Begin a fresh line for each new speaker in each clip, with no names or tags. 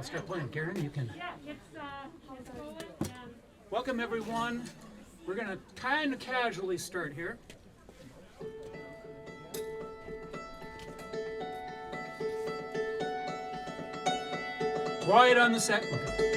start playing. Karen, you can.
Yeah, it's going. And
Welcome, everyone. We're going to kind of casually start here. Quiet on the set. Okay.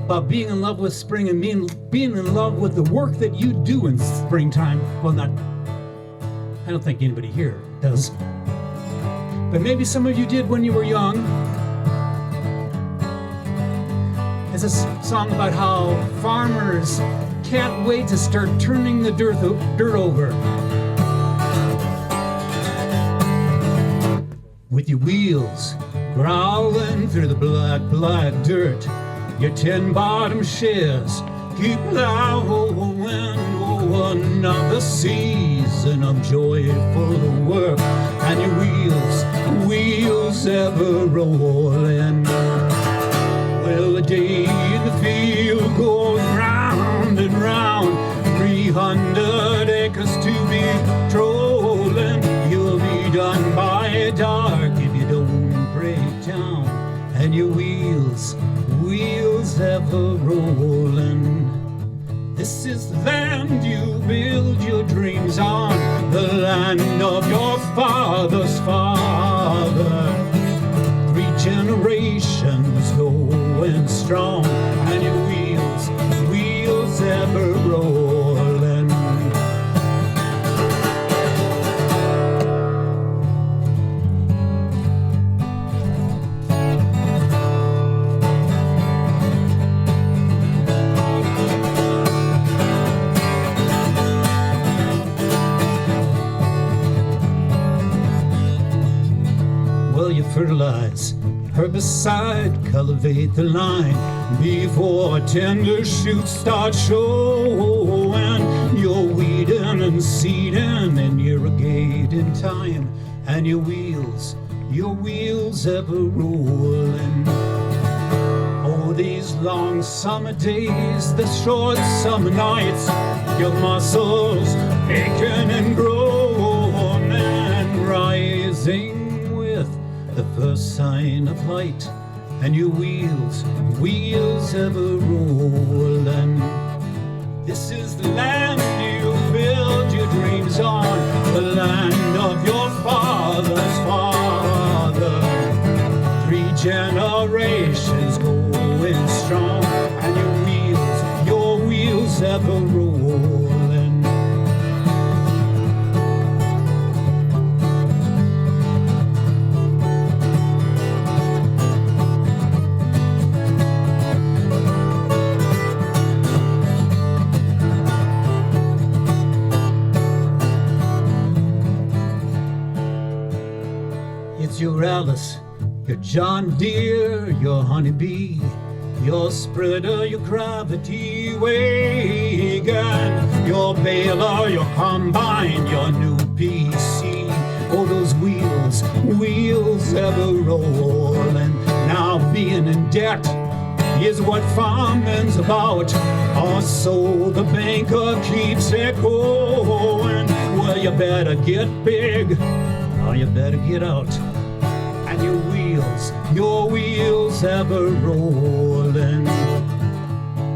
About being in love with spring and being in love with the work that you do in springtime. Well, I don't think anybody here does. But maybe some of you did when you were young. It's a song about how farmers can't wait to start turning the dirt over. With your wheels growling through the black dirt, your tin-bottom sheds keep plowing. Oh, another season of joyful work, and your wheels ever rolling. Well, the day in the field goes round and round, 300 acres to be trolling. You'll be done by dark if you don't break down, and your wheels ever rolling. This is the land you build your dreams on, the land of your father's father. 3 generations going strong, and your wheels ever rolling. Fertilize, herbicide, cultivate the line before tender shoots start showing. You're weeding and seeding and irrigating time, and your wheels ever rolling. Oh, these long summer days, the short summer nights, your muscles aching and growing and rising with the first sign of light, and your wheels ever rolling. This is the land you build your dreams on, the land of your father's father. 3 generations going strong, and your wheels ever rolling. It's your Alice, your John Deere, your honeybee, your spreader, your gravity wagon, your baler, your combine, your new PC. Oh, those wheels ever rolling. Now being in debt is what farming's about. Oh, so the banker keeps it going. Well, you better get big, or you better get out. And your wheels ever rolling.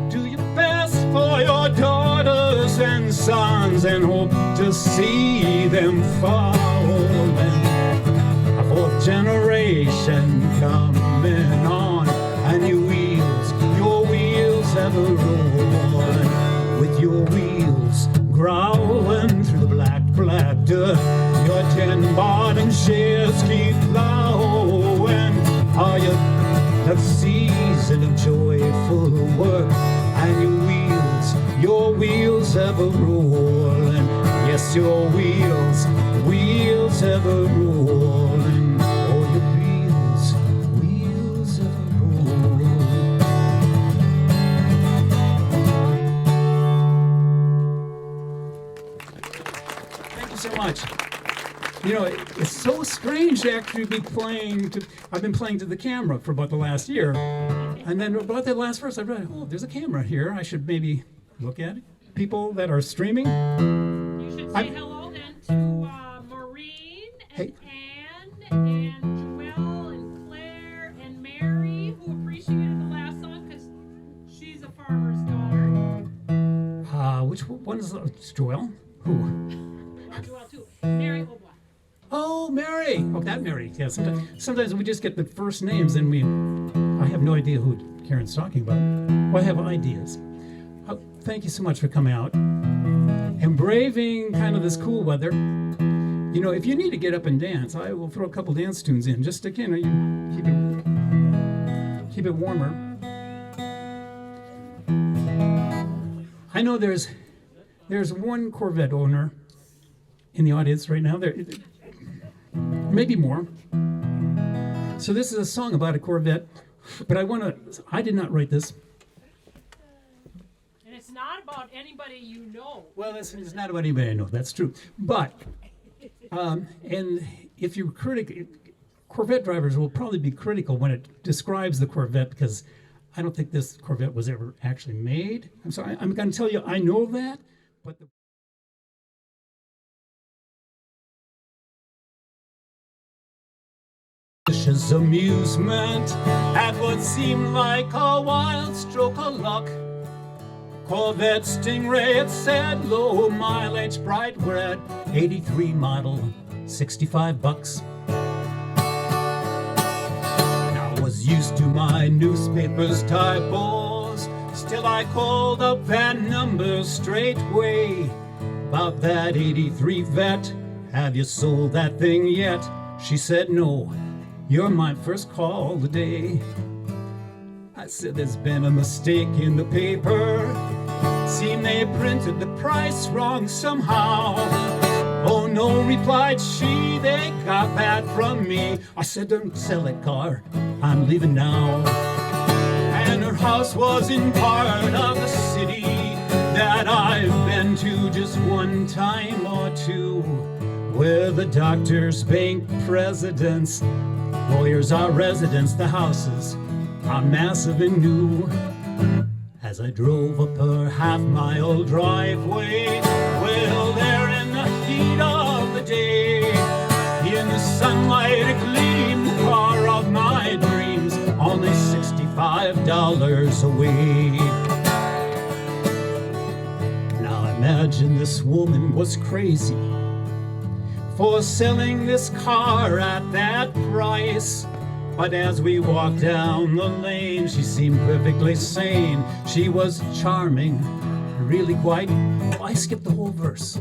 Do your best for your daughters and sons, and hope to see them falling. A 4th generation coming on, and your wheels ever rolling. With your wheels growling through the black dirt, your 10 bottom shares keep plowing. Are you a season of joyful work, and your wheels ever rolling? Yes, your wheels ever rolling. Oh, your wheels ever rolling. Thank you so much. You know, it's so strange to actually be I've been playing to the camera for about the last year. And then about the last verse, I read, oh, there's a camera here. I should maybe look at it. People that are streaming.
You should say hello then to Maureen and Anne and Joelle and Claire and Mary, who appreciated the last song because she's a farmer's daughter.
Which one is Joelle? Who?
Joelle too. Mary Obois.
Oh, Mary. Oh, that Mary. Yeah, sometimes we just get the first names and I have no idea who Karen's talking about. Well, I have ideas. Thank you so much for coming out and braving kind of this cool weather. You know, if you need to get up and dance, I will throw a couple dance tunes in just to keep it warmer. I know there's one Corvette owner in the audience right now. There, maybe more. So this is a song about a Corvette, but I did not write this.
And it's not about anybody you know.
Well, it's not about anybody I know, that's true. But, and if you're Corvette drivers will probably be critical when it describes the Corvette, because I don't think this Corvette was ever actually made. I'm sorry, I'm going to tell you, I know that, but the malicious amusement at what seemed like a wild stroke of luck. Corvette Stingray, it said, low mileage, bright red, 83 model, $65. Now I was used to my newspaper's typos, still I called up that number straightway. About that 83 vet, have you sold that thing yet? She said, no, you're my first call today. I said, there's been a mistake in the paper. Seem they printed the price wrong somehow. Oh no, replied she, they got that from me. I said, don't sell it, car, I'm leaving now. And her house was in part of the city that I've been to just one time or two, where the doctors, bank presidents, lawyers are residents, the houses are massive and new. As I drove up her half-mile driveway, well, there in the heat of the day, in the sunlight it gleamed across away. Now imagine this woman was crazy for selling this car at that price. But as we walked down the lane, she seemed perfectly sane. She was charming, really quite. Oh, I skipped the whole verse.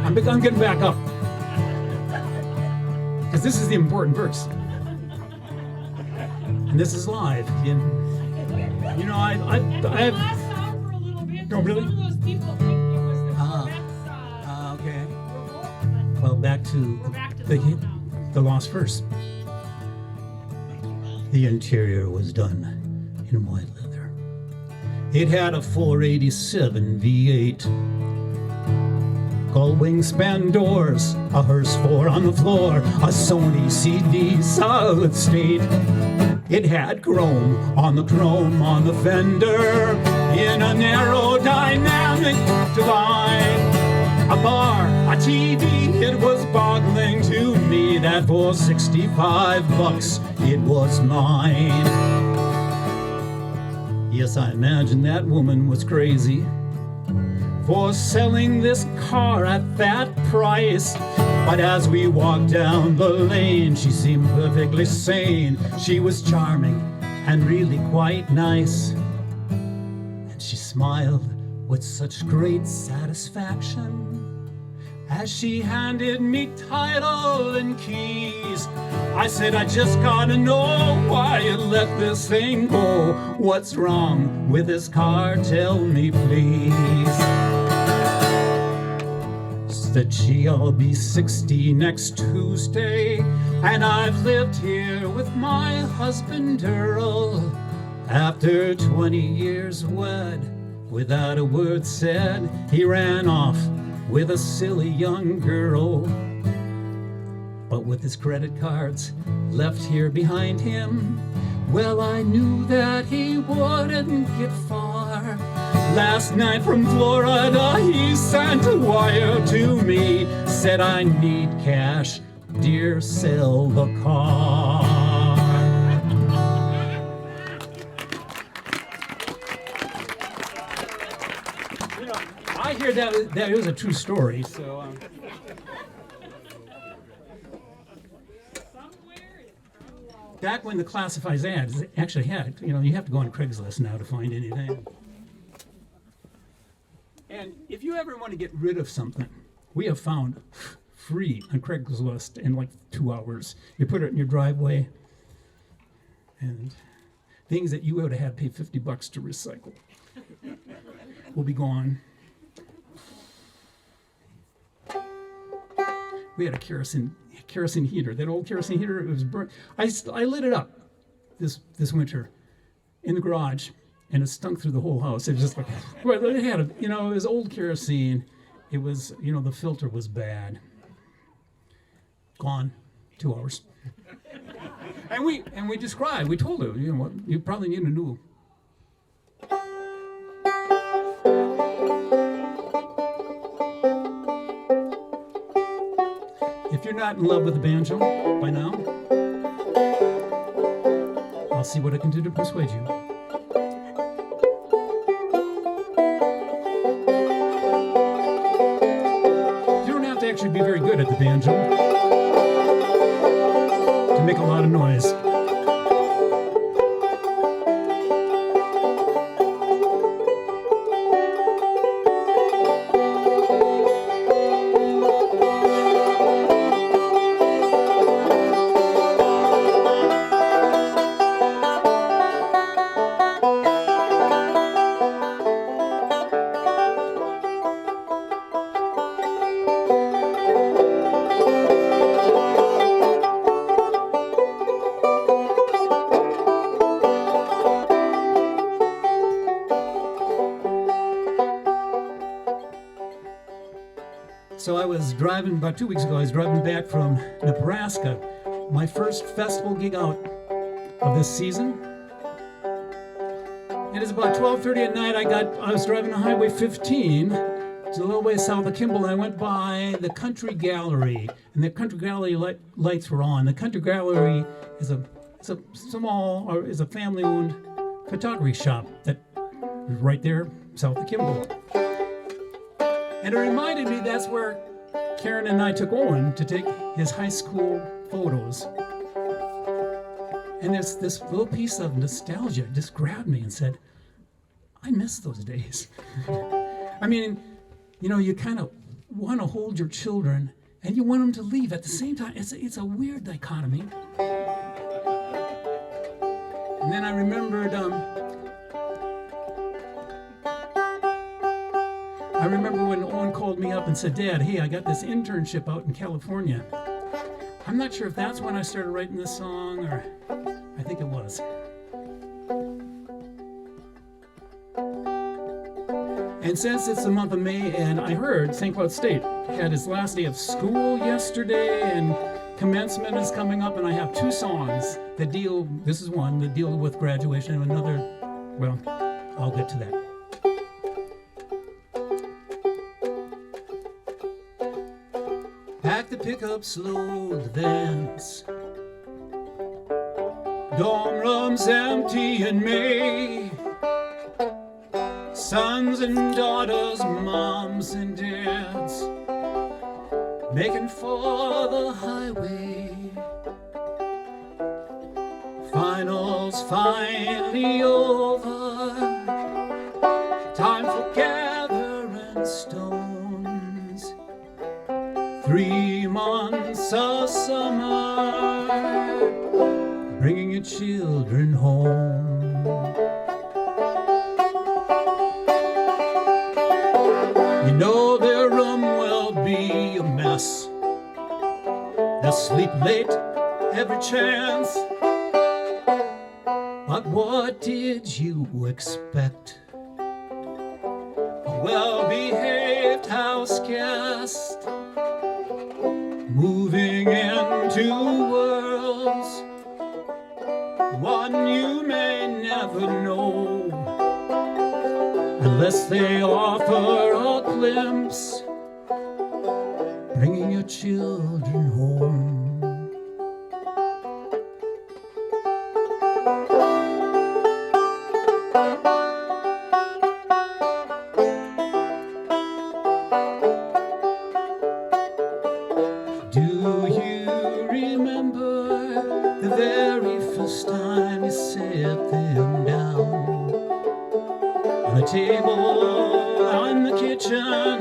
I'm getting back up, because this is the important verse. And this is live. You know, I have.
Last song for a little bit.
Oh, really?
Some of those people think it was the Corvettes,
Okay.
revolt, but
Well, back to
we're back to
the
song now.
the lost verse. The interior was done in white leather. It had a 487 V8. Gold wingspan doors, a hearse 4 on the floor, a Sony CD solid state. It had chrome on the fender, in a narrow dynamic divide. A bar, a TV, it was boggling to me that for $65 it was mine. Yes, I imagine that woman was crazy for selling this car at that price. But as we walked down the lane, she seemed perfectly sane. She was charming and really quite nice. And she smiled with such great satisfaction as she handed me title and keys. I said, I just gotta know why you let this thing go. What's wrong with this car? Tell me, please. Said she, I'll be 60 next Tuesday, and I've lived here with my husband Earl. After 20 years wed, without a word said, he ran off with a silly young girl. But with his credit cards left here behind him, well, I knew that he wouldn't get far. Last night from Florida, he sent a wire to me, said, I need cash, dear, sell the car. You know, I hear that is a true story, so... Back when the classifieds ads actually had, you know, you have to go on Craigslist now to find anything. And if you ever want to get rid of something, we have found free on Craigslist in like 2 hours. You put it in your driveway, and things that you would have had to pay $50 to recycle will be gone. We had a kerosene heater. That old kerosene heater, it was burnt. I lit it up this winter in the garage, and it stunk through the whole house. It was just like, well, it had it was old kerosene. It was, the filter was bad. Gone, 2 hours. And we described, we told her, you probably need a new. If you're not in love with the banjo by now, I'll see what I can do to persuade you. You don't have to actually be very good at the banjo to make a lot of noise. So I was driving, about 2 weeks ago, I was driving back from Nebraska, my first festival gig out of this season. And it's about 12:30 at night. I was driving on Highway 15, it's a little way south of Kimball, and I went by the Country Gallery, and the Country Gallery lights were on. The Country Gallery is it's a small, or is a family-owned photography shop that is right there south of Kimball. And it reminded me that's where Karen and I took Owen to take his high school photos. And there's this little piece of nostalgia just grabbed me and said, I miss those days. I mean, you know, you kind of want to hold your children and you want them to leave at the same time. It's a weird dichotomy. And then I remembered when Owen called me up and said, Dad, hey, I got this internship out in California. I'm not sure if that's when I started writing this song, or I think it was. And since it's the month of May, and I heard St. Cloud State had its last day of school yesterday, and commencement is coming up, and I have two songs that deal, this is one, that deal with graduation, and another, well, I'll get to that. Pack the pickup, slow the vans. Dorm rooms empty in May. Sons and daughters, moms and dads, making for the highway. Finals finally over. Time for gathering stones. 3 months of summer, bringing your children home. You know their room will be a mess. They'll sleep late every chance. But what did you expect? A well-behaved house guest moving into worlds, one you may never know, unless they offer a glimpse, bringing your children home. Do you remember the very first time you set them down on the table in the kitchen?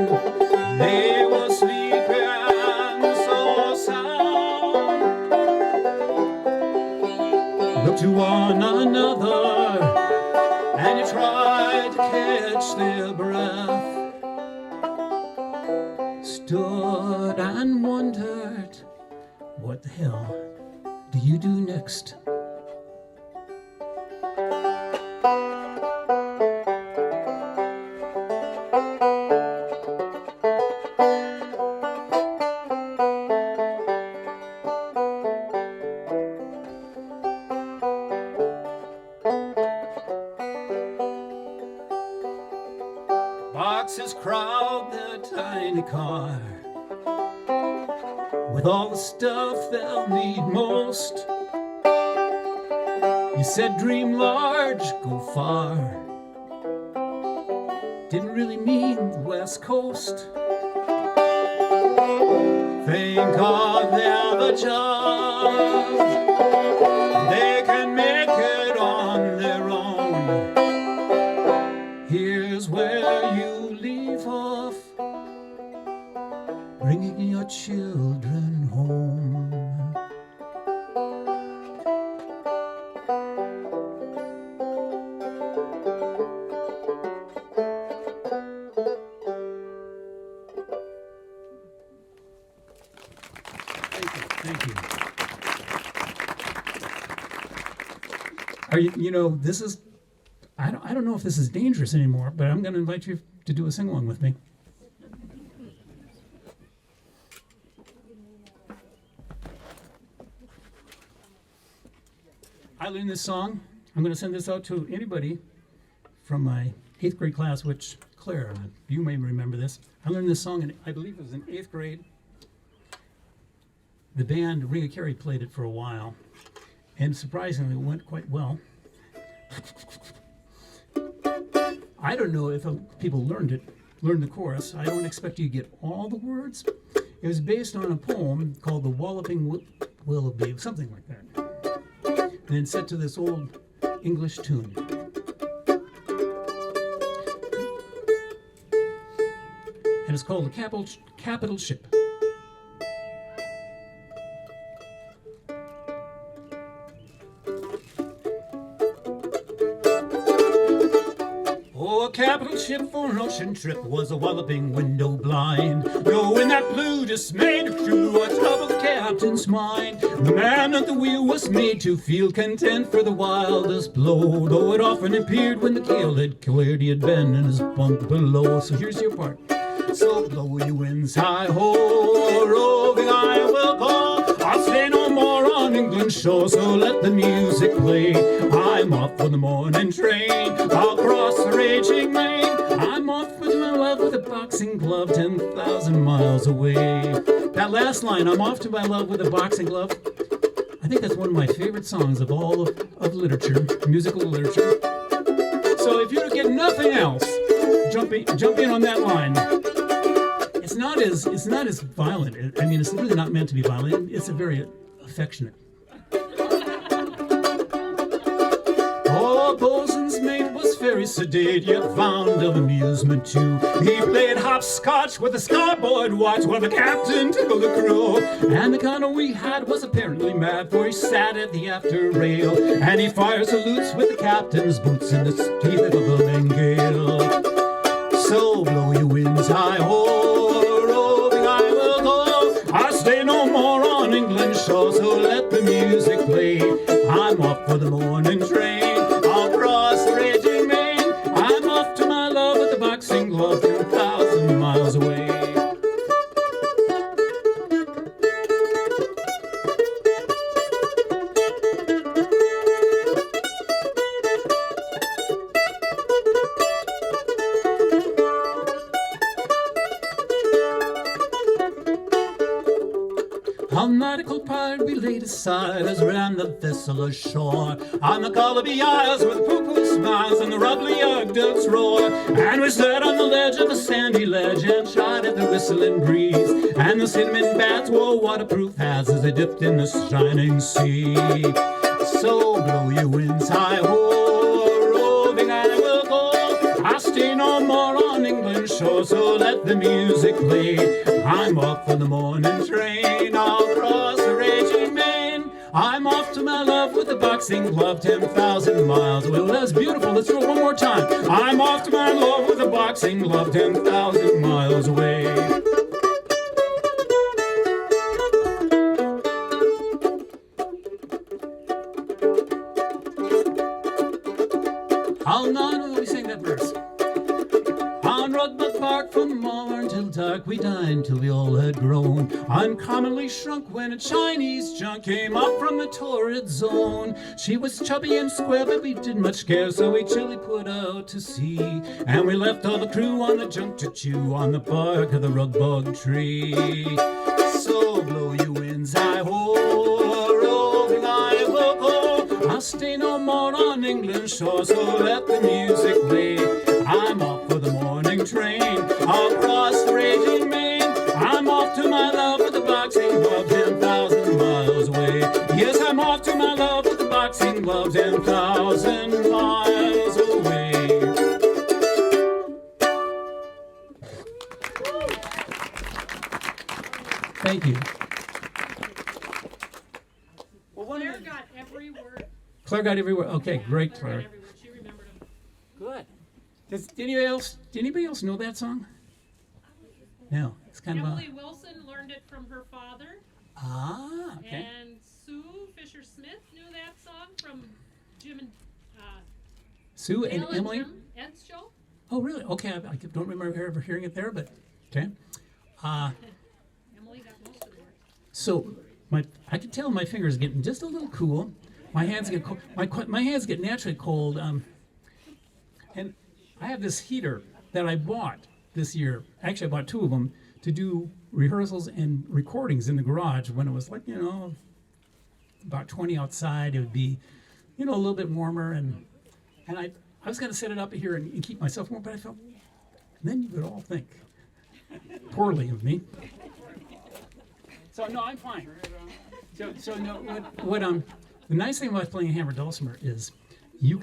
They were sleeping so sound. Look to one another and you tried to catch their breath. Stood and wondered, what the hell do you do next? Boxes crowd the tiny car with all the stuff they'll need most. You said dream large, go far. Didn't really mean the West Coast. Thank God they're the judge. They can make it on their own. Here's where you leave off, bringing your children home. Thank you. Are you know, this is, I don't know if this is dangerous anymore, but I'm going to invite you to do a sing-along with me. I learned this song. I'm going to send this out to anybody from my 8th grade class, which, Claire, you may remember this. I learned this song, in, I believe it was in 8th grade. The band, Ringa Carey, played it for a while. and surprisingly, it went quite well. I don't know if people learned the chorus. I don't expect you to get all the words. It was based on a poem called The Walloping Willoughby, something like that. And then set to this old English tune. And it's called The Capital Ship. Oh, a capital ship for an ocean trip was a walloping window blind. Knowing that blue dismayed crew, what troubled the captain's mind. The man at the wheel was made to feel content for the wildest blow, though it often appeared when the gale had cleared he had been in his bunk below. So here's your part. So blow you winds high ho, roving I will go. I'll stay no more on England's shore, so let the music play. I'm off for the morning train, I'll cross the raging main. I'm off with my love with a boxing glove 10,000 miles away. That last line, I'm off to my love with a boxing glove, I think that's one of my favorite songs of all of literature, musical literature. So if you get nothing else, jump in on that line. It's not as violent. I mean, it's really not meant to be violent. It's a very affectionate. Oh, bosun's mate was very sedate, yet fond of amusement too. He played hopscotch with the starboard watch while the captain tickled the crew. And the gunner we had was apparently mad, for he sat at the after rail, and he fired salutes with the captain's boots in the teeth of the blowing gale. So blow your winds high ho, roving I will go. I'll stay no more on England's shore, so let the music play. I'm off for the morning train, I'll cross the raging main. I'm off to my love with the boxing glove 10,000 miles away. Our nautical pride we laid aside as ran the vessel ashore on the Calaby Isles with poo-poo smiles and the rubbly ducks roar. And we sat on the ledge of a sandy ledge and shot at the whistling breeze, and the cinnamon bats wore waterproof hats as they dipped in the shining sea. So blow your winds high ho, roving I will go. I'll stay no more on England's shore, so let the music play. I'm off for the morning train, I'll cross the raging main. I'm off to my love with the boxing glove 10,000 miles away. Well, that's beautiful. Let's do it one more time. I'm off to my love with the boxing glove 10,000 miles away. How long will we sing that verse? On Rugbuck Park from morn till dark we dined till we all had grown, uncommonly shrunk when a Chinese junk came up from the torrid zone. She was chubby and square, but we didn't much care, so we chilly put out to sea, and we left all the crew on the junk to chew on the bark of the rugbug tree. So blow your winds high ho, roving I will go. I'll stay no more on England's shore, so let the music play. I'm off for the morning train, I'll cross the raging main. I'm off to my love with the boxing glove 10,000 miles away. Yes, I'm off to my love with the boxing glove 10,000 miles away. Thank you.
Claire got every word.
Claire got every word. Okay, great,
Claire
Claire.
got every word. She remembered them.
Good. Did anybody else know that song? No, it's kind
Emily
of
Wilson learned it from her father,
okay.
and Sue Fisher-Smith knew that song from Jim and
Sue and
Dale
Emily.
Jim Ed's show.
Oh, really? Okay, I don't remember ever hearing it there, but okay.
Emily got most of the words.
So I can tell my fingers are getting just a little cool. My hands get cold. My hands get naturally cold. And I have this heater that I bought this year. Actually, I bought two of them to do rehearsals and recordings in the garage when it was like, about 20 outside, it would be, a little bit warmer, and I was going to set it up here and keep myself warm, but I felt, and then you would all think poorly of me. So no, I'm fine. So no, the nice thing about playing hammered dulcimer is you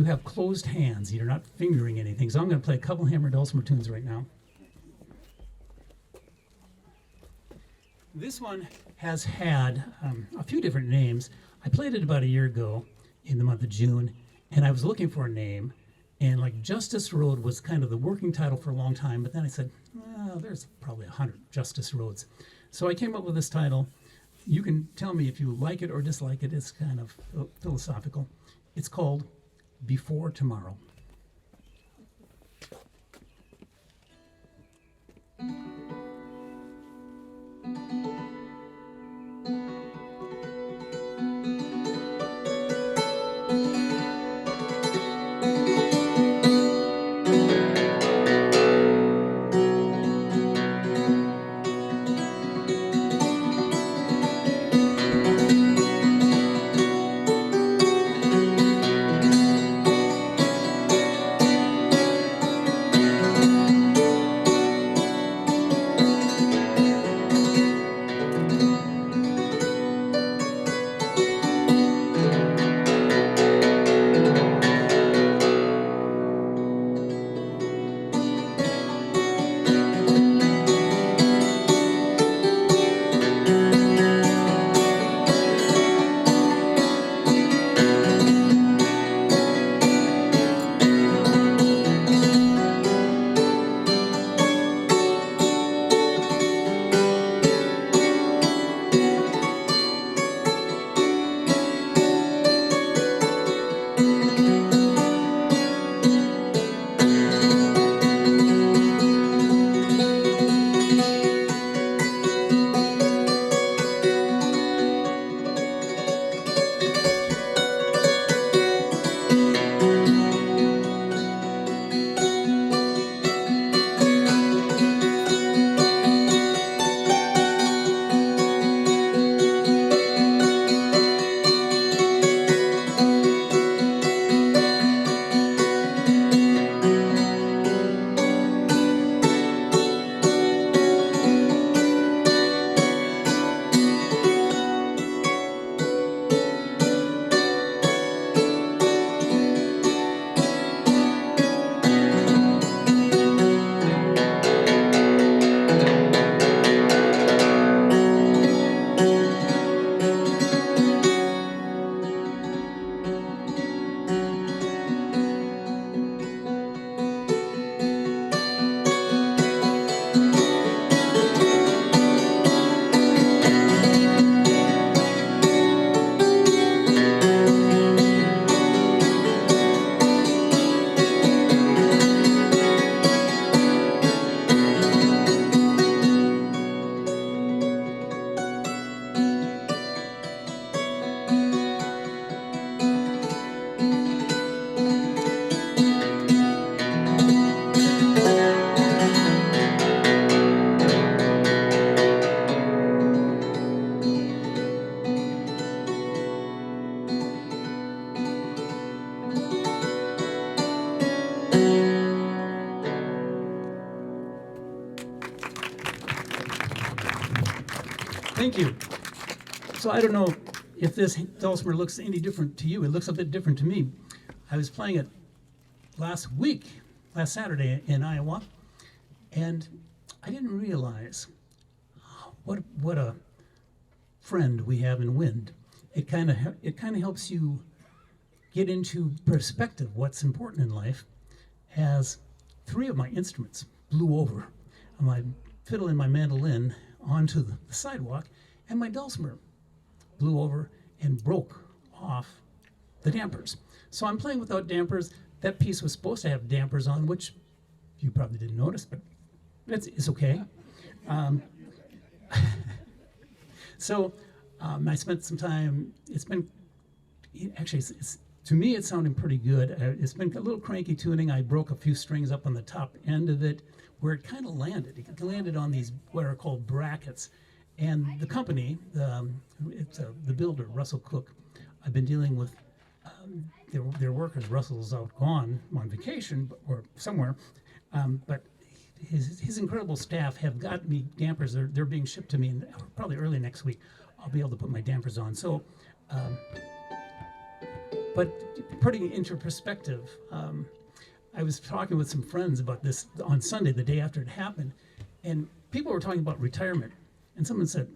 have closed hands. You're not fingering anything. So I'm going to play a couple hammered dulcimer tunes right now. This one has had a few different names. I played it about a year ago in the month of June, and I was looking for a name, and like Justice Road was kind of the working title for a long time, but then I said, well, there's probably 100 Justice Roads. So I came up with this title. You can tell me if you like it or dislike it. It's kind of philosophical. It's called Before Tomorrow. Thank you. So I don't know if this dulcimer looks any different to you. It looks a bit different to me. I was playing it last Saturday in Iowa, and I didn't realize what a friend we have in wind. It kind of helps you get into perspective what's important in life. As 3 of my instruments blew over, my fiddle and my mandolin onto the sidewalk, and my dulcimer blew over and broke off the dampers. So I'm playing without dampers. That piece was supposed to have dampers on, which you probably didn't notice, but it's okay. So I spent some time. It's to me, it's sounding pretty good. It's been a little cranky tuning. I broke a few strings up on the top end of it where it kind of landed. It landed on these what are called brackets, And the company, it's the builder, Russell Cook. I've been dealing with their workers. Russell's out gone on vacation or somewhere, but his incredible staff have got me dampers. They're being shipped to me, and probably early next week I'll be able to put my dampers on. So, but putting it into perspective, I was talking with some friends about this on Sunday, the day after it happened, and people were talking about retirement. And someone said,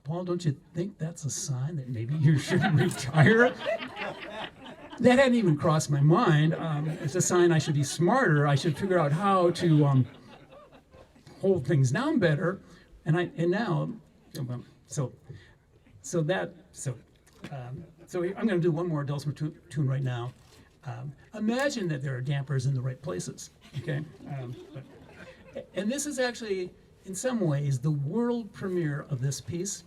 "Paul, don't you think that's a sign that maybe you should retire?" That hadn't even crossed my mind. It's a sign I should be smarter. I should figure out how to hold things down better. And now, so I'm going to do one more Dulcimer tune right now. Imagine that there are dampers in the right places. Okay, and this is actually, in some ways, the world premiere of this piece,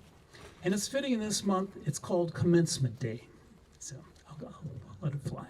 and it's fitting in this month. It's called Commencement Day, so I'll let it fly.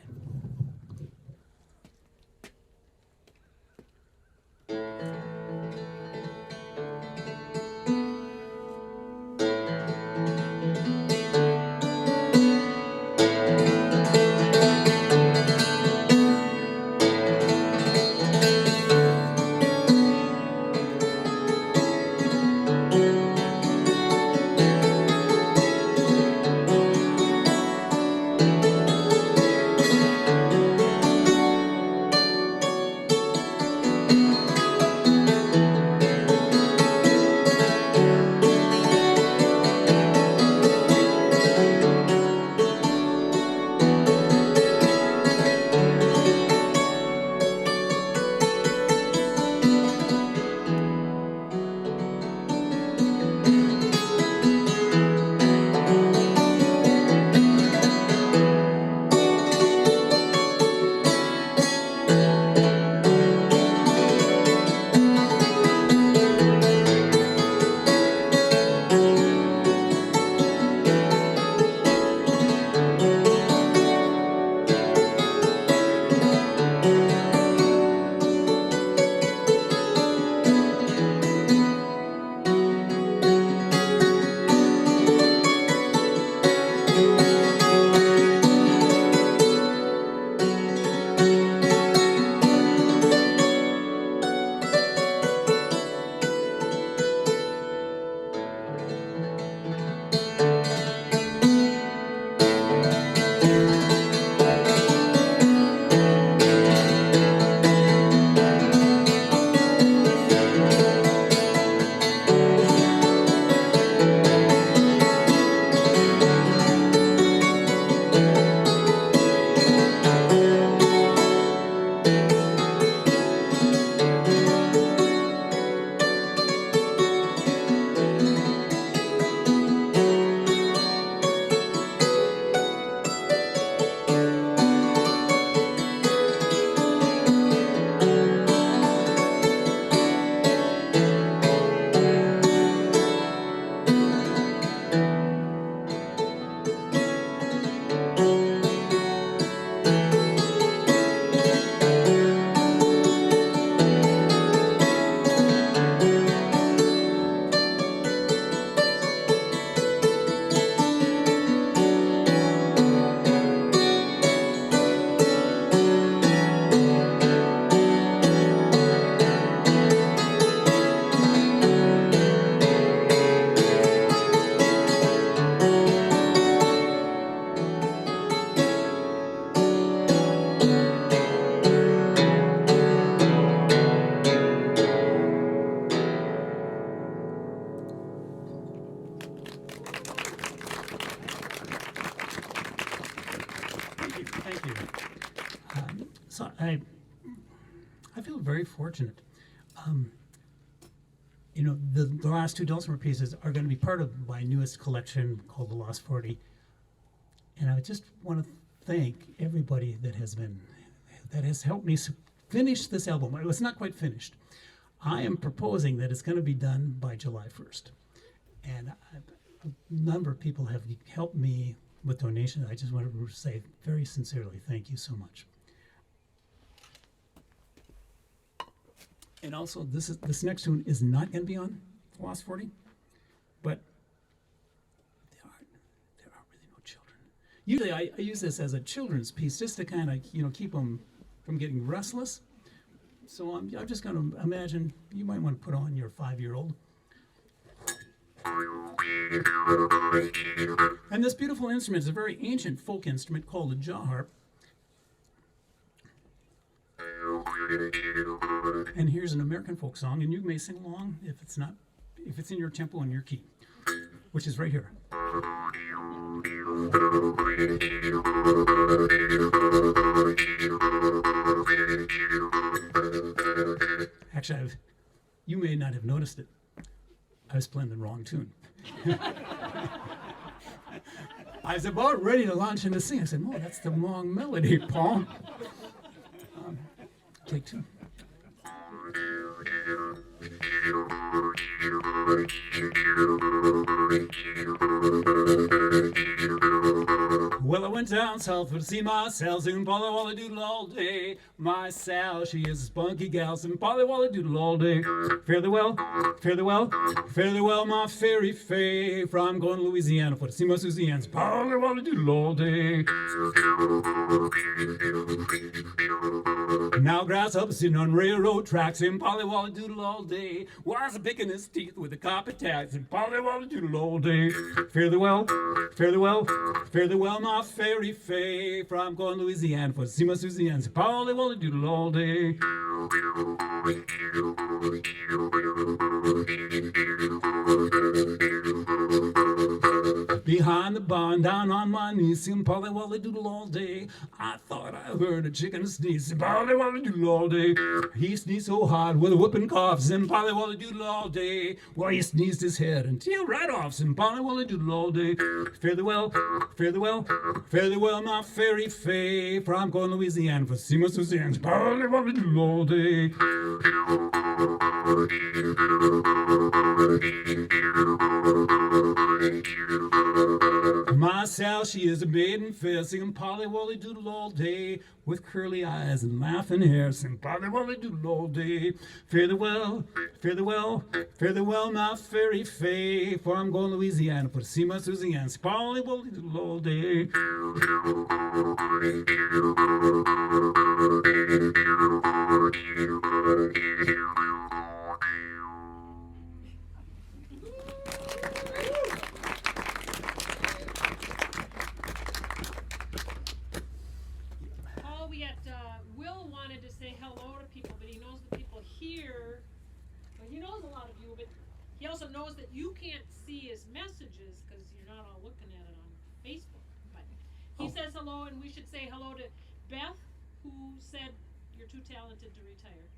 Thank you. So I feel very fortunate. The last two Dulcimer pieces are going to be part of my newest collection called The Lost 40. And I just want to thank everybody that has helped me finish this album. It was not quite finished. I am proposing that it's going to be done by July 1st. And a number of people have helped me with donations. I just want to say very sincerely, thank you so much. And also, this next tune is not going to be on Lost 40, but there are really no children. Usually I use this as a children's piece just to kind of, keep them from getting restless. So I'm just going to imagine, you might want to put on your 5-year-old. And this beautiful instrument is a very ancient folk instrument called a jaw harp. And here's an American folk song, and you may sing along if it's in your tempo and your key, which is right here. Actually, you may not have noticed it. I was playing the wrong tune. I was about ready to launch into sing. I said, "Oh, that's the wrong melody, Paul." Take two. Well, I went down south to see my Sal, singing Polly Wally Doodle all day. My Sal, she is a spunky gal, singing Polly Wally Doodle all day. Fare thee well, fare thee well, fare thee well, my fairy fay. For I'm going to Louisiana for to see my Susian's Polly Wally Doodle all day. Now grasshopper sitting on railroad tracks, singing Polly Wally Doodle all day. Was picking his teeth with a carpet tag, singing Polly Wally Doodle all day. Fare thee well, fare thee well, fare thee well, my fairy fay. For I'm going to Louisiana for to see my Susian's Polly Wally Doodle all day. Behind the barn, down on my knees, singing Polly Wally Doodle all day. I thought I heard a chicken sneeze, singing Polly Wally Doodle all day. He sneezed so hard with a whooping cough, singing Polly Wally Doodle all day. Well, he sneezed his head and tail right off, singing Polly Wally Doodle all day. Fare thee well, fare thee well, fare thee well, my fairy fay. For I'm going to Louisiana for to see my Susian's Polly Wally Doodle all day. My Sal, she is a maiden fair, singing Polly Wally Doodle all day, with curly eyes and laughing hair, singing Polly Wally Doodle all day. Fare thee well, fare thee well, fare thee well, my fairy fay. For I'm going to Louisiana for to see my Susian's Polly Wally Doodle all day.
Will wanted to say hello to people, but he knows the people here. Well, he knows a lot of you, but he also knows that you can't see his messages because you're not all looking at it on Facebook. But he says hello, and we should say hello to Beth, who said you're too talented to retire.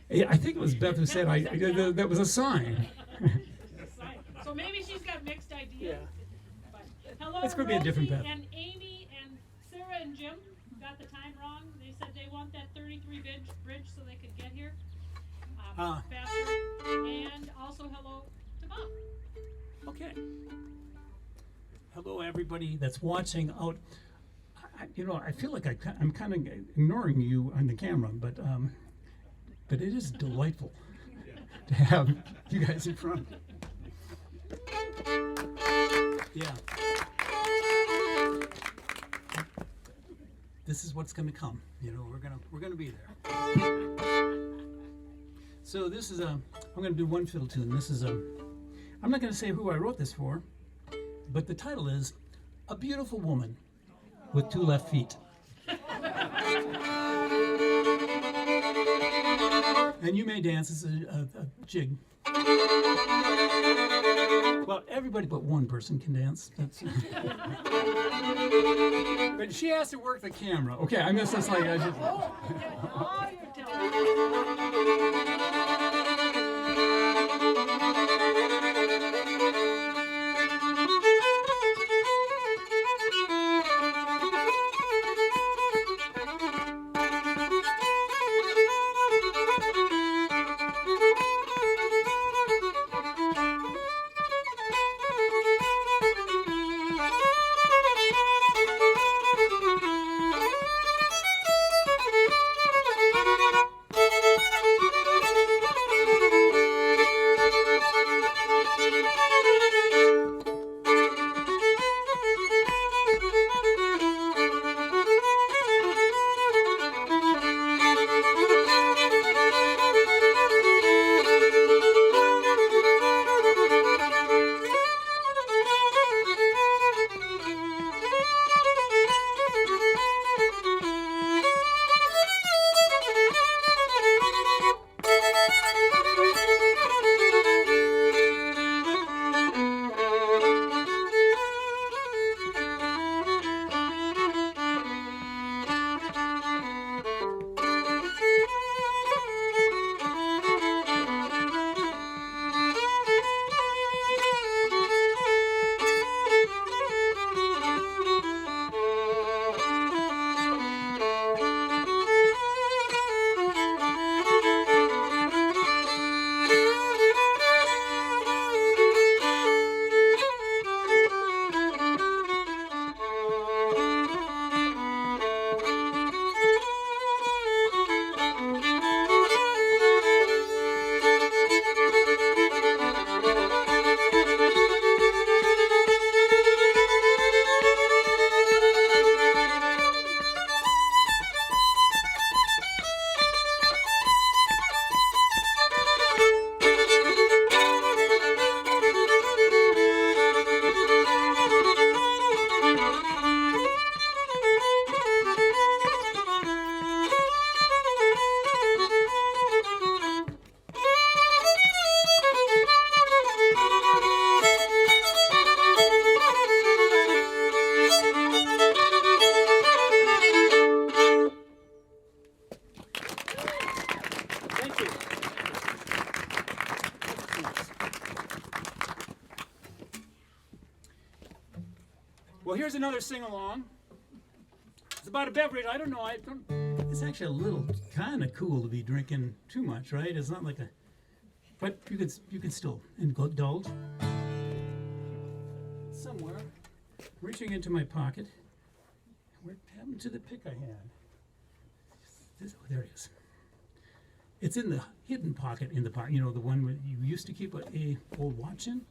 Yeah, I think it was Beth who said that was a sign.
So maybe she's got mixed ideas.
Yeah.
But hello,
It's going to be a different Beth.
And Amy and Sarah and Jim got the time wrong. They said they want that 33 bridge so they could get here faster. And also hello to Bob.
Okay. Hello, everybody that's watching out. I feel like I'm kind of ignoring you on the camera, but it is delightful to have you guys in front. Yeah. This is what's going to come. We're gonna be there. So this is I'm going to do one fiddle tune. This is I'm not going to say who I wrote this for, but the title is "A Beautiful Woman with Two Left Feet." And you may dance. It's a jig. Well, everybody but one person can dance. But she has to work the camera. Okay, I miss this like I just.
Oh, you're telling me.
here's another sing-along. It's about a beverage. I don't know. It's actually a little kind of cool to be drinking too much, right? It's not like a... But you can still indulge. Somewhere, reaching into my pocket. What happened to the pick I had? Oh, there it is. It's in the hidden pocket in the pocket. You know, the one where you used to keep a old watch in.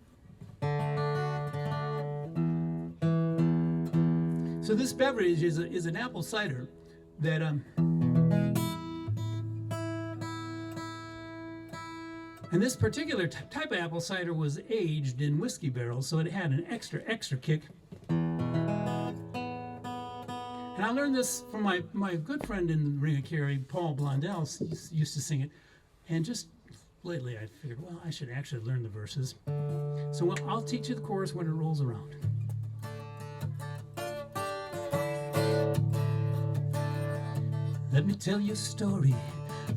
So this beverage is an apple cider that and this particular type of apple cider was aged in whiskey barrels, so it had an extra kick. And I learned this from my good friend in the Ring of Kerry, Paul Blondell. He used to sing it. And just lately I figured, well, I should actually learn the verses. So I'll teach you the chorus when it rolls around. Let me tell you a story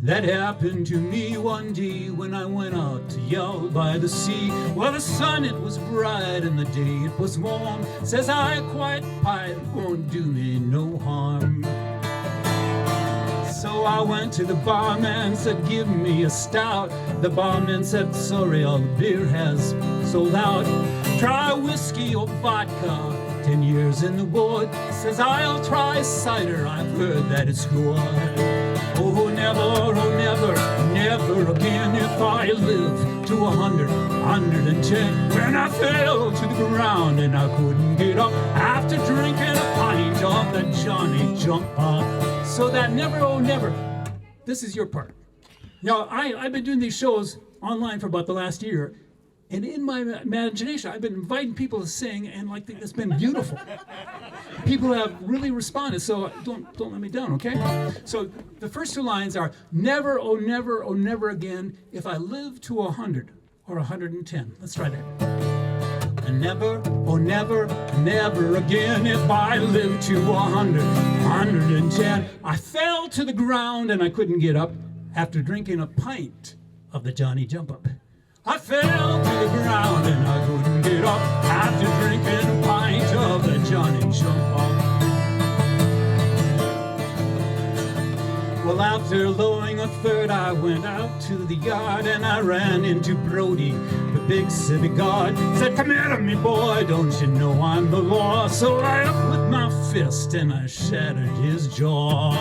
that happened to me one day when I went out to yell by the sea. Well, the sun, it was bright and the day it was warm. Says I, quiet pie, won't do me no harm. So I went to the barman, said give me a stout. The barman said sorry, all the beer has sold out. Try whiskey or vodka, 10 years in the wood. Says I'll try cider, I've heard that it's good. Oh never, never again if I live to 110. When I fell to the ground and I couldn't get up after drinking a pint of the Johnny Jump Up. So that never, oh never, this is your part. Now I've been doing these shows online for about the last year, and in my imagination I've been inviting people to sing, and like it's been beautiful. People have really responded, so don't let me down, okay? So the first two lines are never, oh never again if I live to 100 or 110. Let's try that. And never, oh never again if I live to 100, 110. I fell to the ground and I couldn't get up after drinking a pint of the Johnny Jump Up. I fell to the ground and I couldn't get up after drinking a pint of the Johnny Jump Up. Well, after lowering a third, I went out to the yard and I ran into Brody, the big civic guard. Said, come here to me, boy, don't you know I'm the law? So I up with my fist and I shattered his jaw.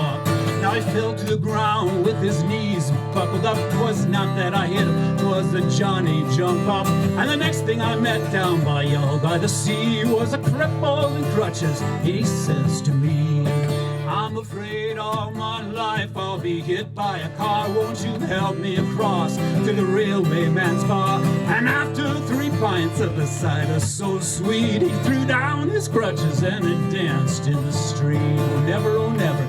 Now he fell to the ground with his knees buckled up. 'Twas not that I hit him, 'twas the Johnny Jump Up. And the next thing I met down by y'all by the sea was a cripple in crutches. He says to me, I'm afraid all my life I'll be hit by a car. Won't you help me across to the railway man's bar? And after 3 pints of the cider so sweet, he threw down his crutches and he danced in the street. Oh never, oh never.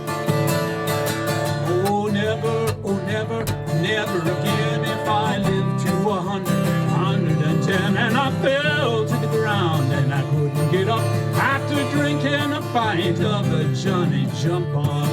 Oh never, never again if I live to 100, 110. And I fell to the ground and I couldn't get up after drinking a pint of the Johnny Jump Up.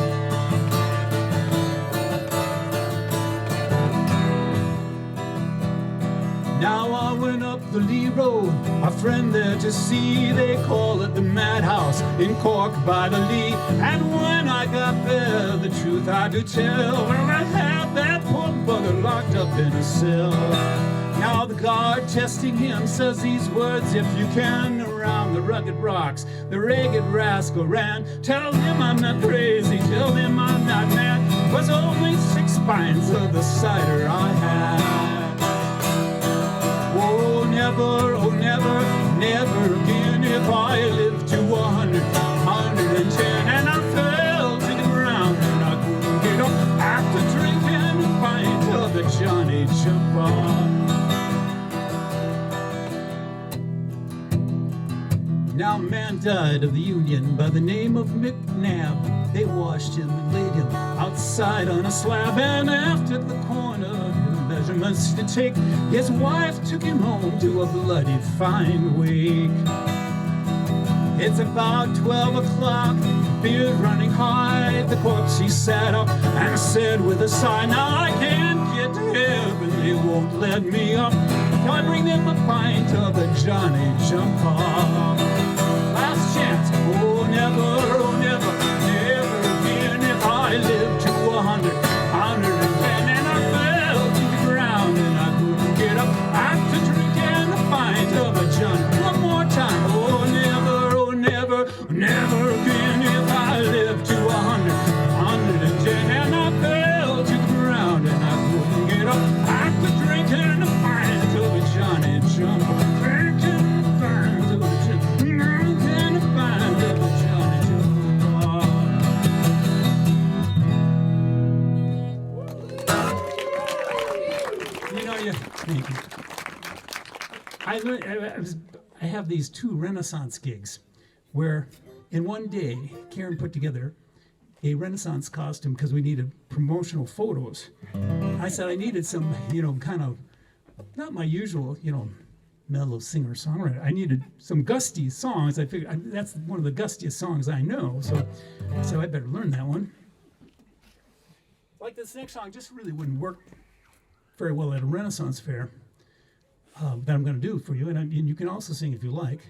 Now I went up the Lee Road, a friend there to see. They call it the Madhouse in Cork by the Lee. And when I got there, the truth I do tell, well, I had that poor bugger locked up in a cell. Now the guard testing him says these words, if you can, around the rugged rocks the ragged rascal ran. Tell him I'm not crazy, tell him I'm not mad, 'twas only 6 pints of the cider I had. Oh never, never again if I live to 100, 110. And I fell to the ground and I couldn't get up after drinking a pint of the Johnny Jump Up. Now a man died of the Union by the name of McNabb. They washed him and laid him outside on a slab, and after the coroner measurements to take, his wife took him home to a bloody fine wake. It's about 12 o'clock, beer running high. The corpse he sat up and said with a sigh, now I can't get to heaven, they won't let me up till I bring them a pint of the Johnny Jump Up. Last chance, Never again if I live to 100, 110, and I fell to the ground and I couldn't get up. I quit drinking and fine till the Johnny jump. Drinking and fine till the Johnny, drinking and fine till the Johnny jump. You know, thank you. I have these 2 Renaissance gigs where in one day Karen put together a Renaissance costume because we needed promotional photos. I said I needed some, kind of, not my usual, mellow singer-songwriter. I needed some gusty songs. I figured that's one of the gustiest songs I know, so I said I better learn that one. Like this next song just really wouldn't work very well at a Renaissance fair. That I'm going to do for you, and you can also sing if you like.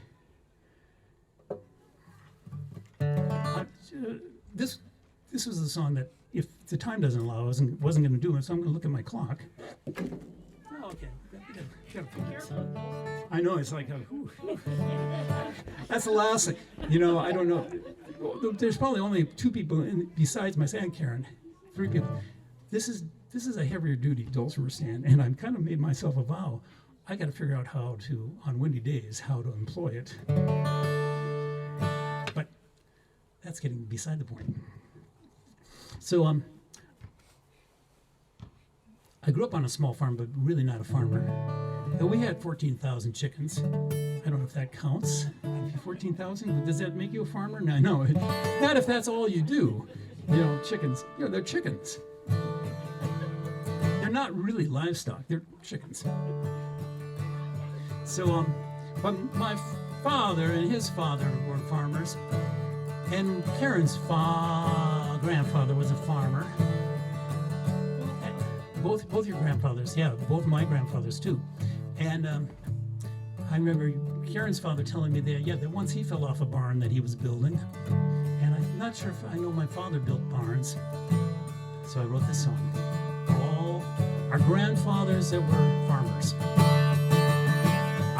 This was a song that, if the time doesn't allow, I wasn't going to do it, so I'm going to look at my clock. Oh, okay. I know, it's like, that's the last thing. I don't know. There's probably only 2 people besides myself and Karen, 3 people. This is a heavier duty dulcimer stand, and I've kind of made myself a vow. I got to figure out how to, on windy days, how to employ it. But that's getting beside the point. So I grew up on a small farm, but really not a farmer. We had 14,000 chickens. I don't know if that counts. 14,000? Does that make you a farmer? No, not if that's all you do. Chickens. They're chickens. They're not really livestock. They're chickens. So, but my father and his father were farmers, and Karen's grandfather was a farmer. Both your grandfathers, yeah, both my grandfathers too. And I remember Karen's father telling me that once he fell off a barn that he was building, and I'm not sure if I know my father built barns. So I wrote this song. All our grandfathers that were farmers.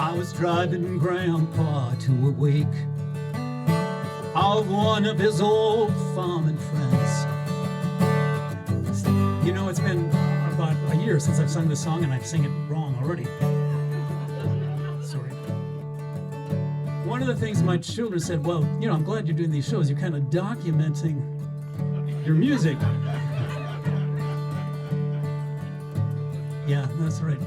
I was driving Grandpa to a wake of one of his old farming friends. It's been about a year since I've sung this song, and I've sung it wrong already. Sorry. One of the things my children said, well, I'm glad you're doing these shows. You're kind of documenting your music. Yeah, that's right.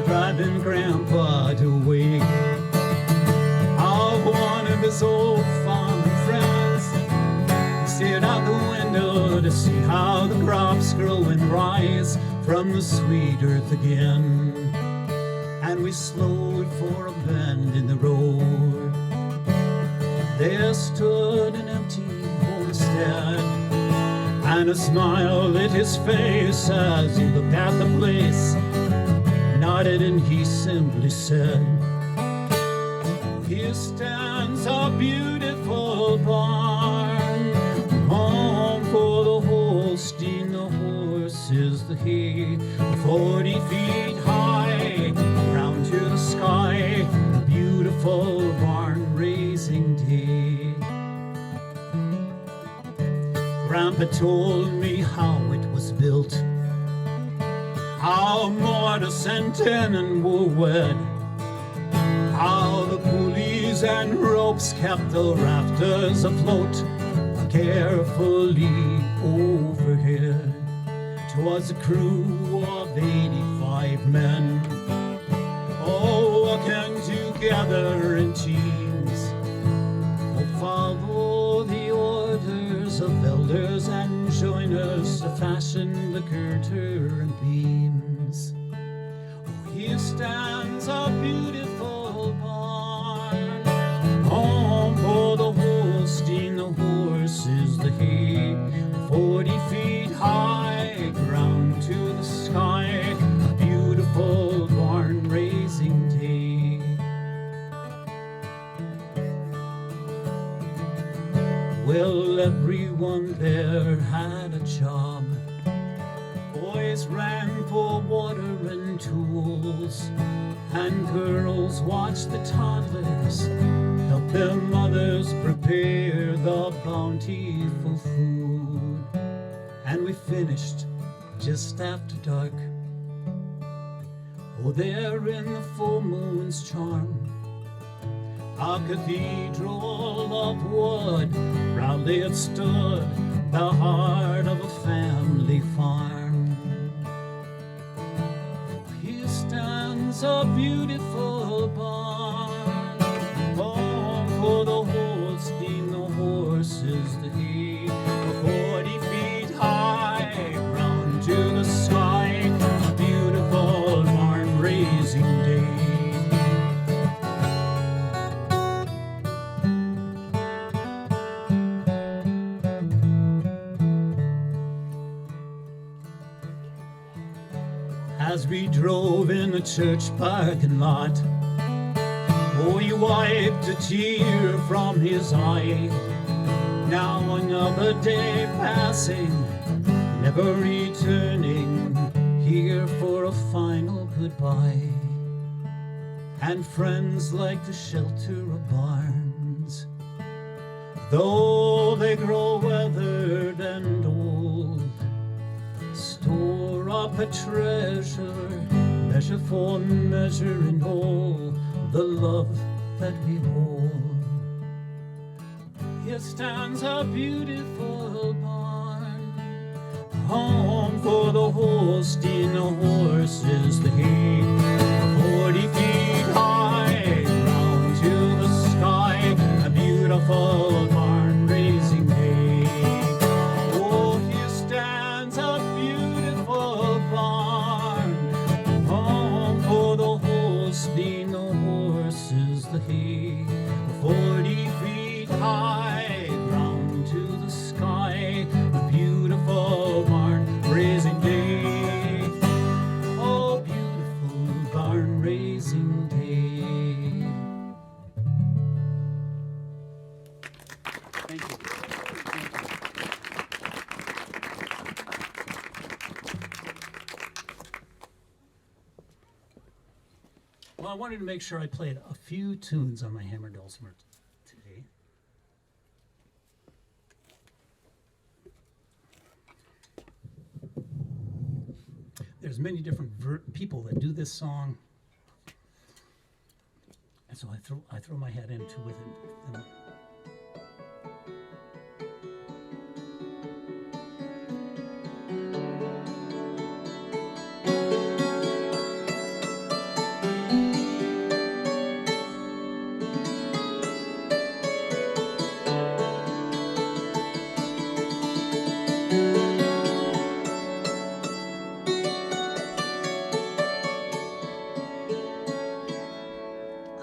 Driving Grandpa to wake of one of his old farming friends. Stared out the window to see how the crops grow and rise from the sweet earth again. And we slowed for a bend in the road. There stood an empty homestead, and a smile lit his face as he looked at the place. Nodded and he simply said, here stands a beautiful barn, home for the Holstein, the horses, the hay, 40 feet high, round to the sky, a beautiful barn raising day. Grandpa told me how it was built, how mortise and tenon were wed, how the pulleys and ropes kept the rafters afloat carefully overhead. 'Twas a crew of 85 men, all working together in teams. Oh, follow the orders of elders and joiners to fashion the girder and beams. Oh, here stands a beautiful barn, home for the Holstein, the horses, the hay, 40 feet high, ground to the sky, a beautiful barn raising day. Well, everyone there had a job. Boys ran for water and tools, and girls watched the toddlers help their mothers mothers prepare the bountiful food, and we finished just after dark. Oh, there in the full moon's charm, a cathedral of wood, proudly it stood, the heart of a family farm. Here stands a beautiful barn, home for the Holstein, the horses, the hay, 40 feet high, round to the sky, a beautiful barn raising day. As we drove in the church parking lot, oh, he wiped a tear from his eye. Now another day passing, never returning here for a final goodbye. And friends like the shelter of barns, though they grow weathered and old, store up a treasure, measure for measure and all the love that we hold. Here stands a beautiful barn, home for the Holstein, the horses, the hay, 40 feet high, round to the sky, a beautiful barn raising hay. Oh, here stands a beautiful barn, home for the Holstein, the horses, the hay, 40 feet high, round to the sky, a beautiful barn raising day. Oh, beautiful barn raising day. Thank you. Well, I wanted to make sure I played a few tunes on my hammer dulcimer today. There's many different people that do this song, and so I throw my hat into with it.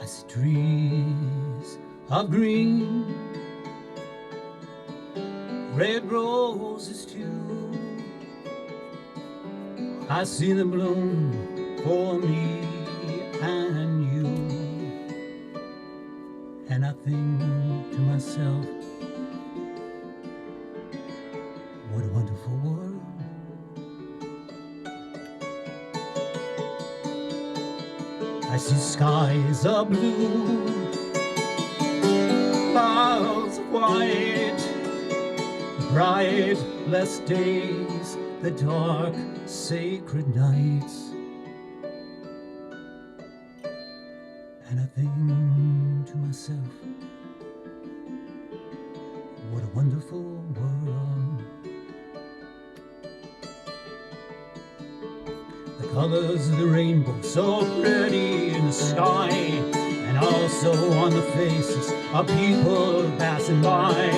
I see trees of green, red roses too. I see them bloom for me and you, and I think to myself, what a wonderful world. I see skies of blue, clouds of white, bright, blessed days, the dark, sacred nights. And I think to myself, what a wonderful world. The colors of the rainbow so pretty in the sky, and also on the faces of people passing by.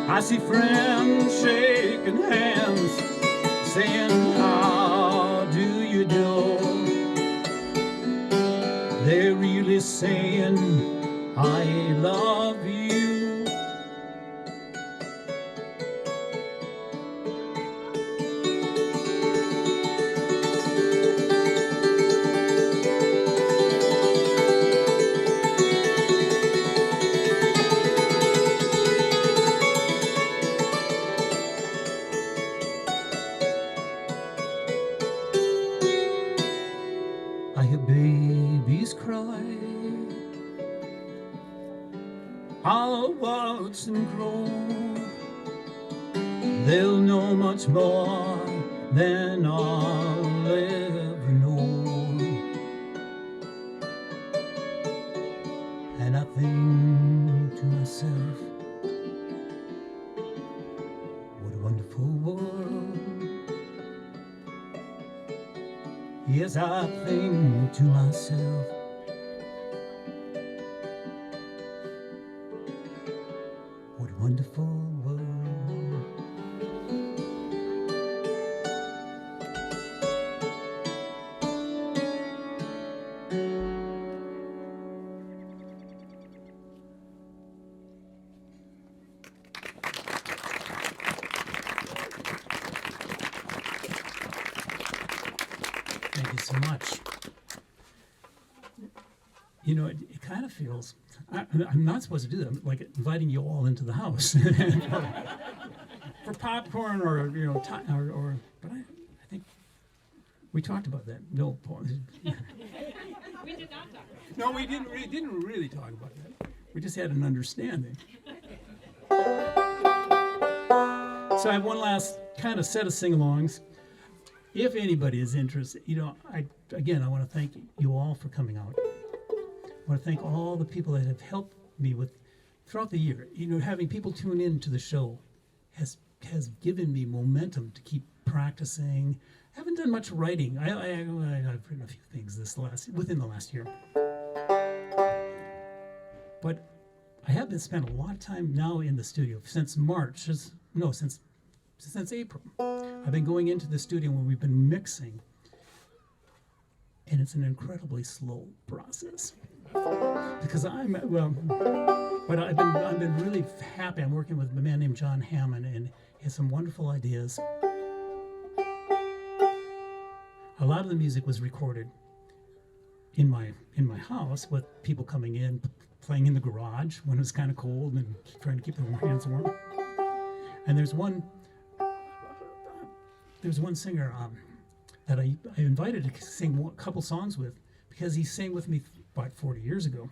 I see friends shaking hands, saying, how do you do? They're really saying, I love you. I hear babies cry, I'll watch them grow. They'll know much more than I'll ever know. And I think to myself, what a wonderful world. Yes, I think to myself, what a wonderful world. Thank you so much. You know, it kind of feels, I'm not supposed to do that, like inviting you all into the house for popcorn or, you know, but I think we talked about that. No,
We did not talk.
no, we didn't really talk about that. We just had an understanding. So I have one last kind of set of sing-alongs. If anybody is interested, you know, I want to thank you all for coming out. I want to thank all the people that have helped me with throughout the year. You know, having people tune in to the show has given me momentum to keep practicing. I haven't done much writing. I've written a few things within the last year, but I have been spent a lot of time now in the studio since since April. I've been going into the studio when we've been mixing, and it's an incredibly slow process. Because but I've been really happy. I'm working with a man named John Hammond, and he has some wonderful ideas. A lot of the music was recorded in my house with people coming in, playing in the garage when it was kind of cold and trying to keep their hands warm. And there's one singer that I invited to sing a couple songs with, because he sang with me about 40 years ago.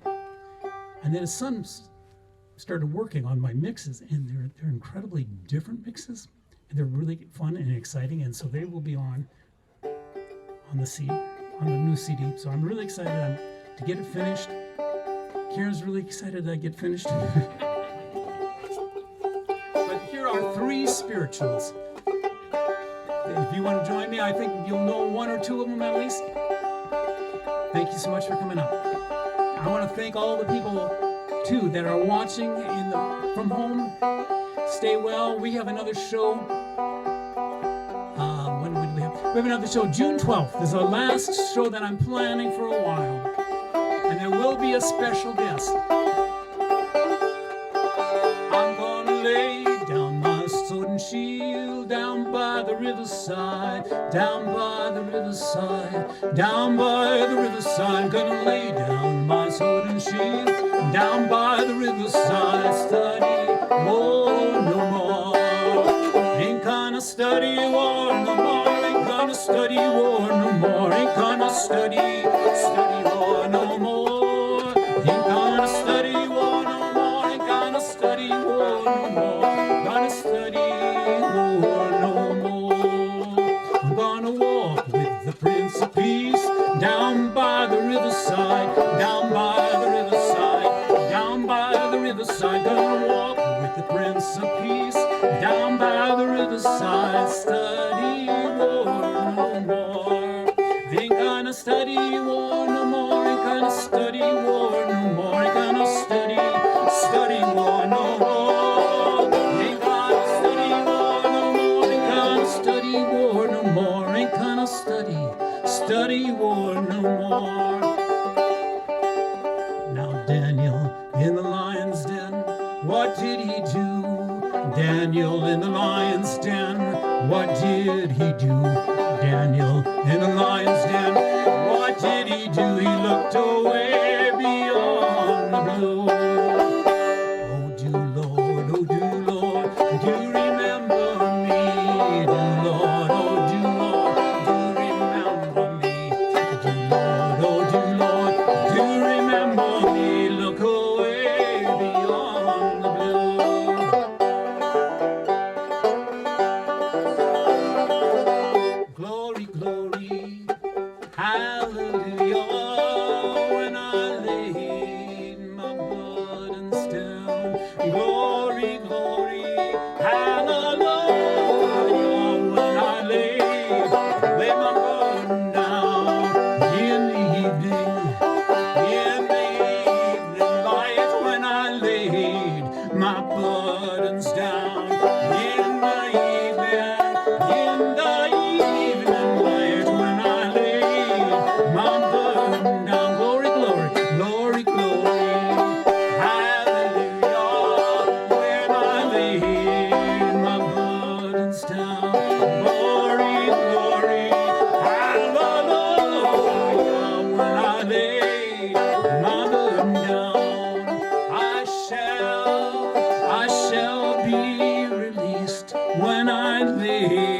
And then his son started working on my mixes, and they're incredibly different mixes, and they're really fun and exciting, and so they will be on the new CD. So I'm really excited to get it finished. Karen's really excited that I get finished. But here are 3 spirituals. If you want to join me, I think you'll know 1 or 2 of them at least. Thank you so much for coming out. I want to thank all the people, too, that are watching from home. Stay well. We have another show. When would we have? We have another show June 12th. This is our last show that I'm planning for a while. And there will be a special guest. I'm gonna lay down my sword and shield down by the riverside, down by the riverside, down by the riverside. Gonna lay down my sword and shield down by the riverside. Study war no more. Ain't gonna study war no more. Ain't gonna study war no more. Ain't gonna study war no more. Ain't gonna study war no more. Ain't gonna study war no more. Gonna study war no more. I'm gonna walk with the Prince of Peace down by the riverside, down by the riverside, down by the riverside. Gonna walk with the Prince of Peace down by the riverside. Study war no more. Ain't gonna study war no more. Ain't gonna study war no more. Ain't gonna study war no more. Ain't gonna study war no more. Ain't gonna study war no more. Ain't gonna study war no more. Now Daniel in the lion's den, what did he do? Daniel in the lion's den, what did he do? Daniel in the lion's den, what did he do? He looked away beyond the blue. Oh, do Lord, do remember me? Do Lord, do remember me? Do Lord, do remember me? Look away beyond Glory, glory, hallelujah. When I lay my burden down in the evening light, when I laid my burdens down in the evening light, when I laid my burden down. Glory, glory, glory, glory, hallelujah. When I laid my burdens down, glory, glory, hallelujah. When I laid my burden down, I shall be released when I lay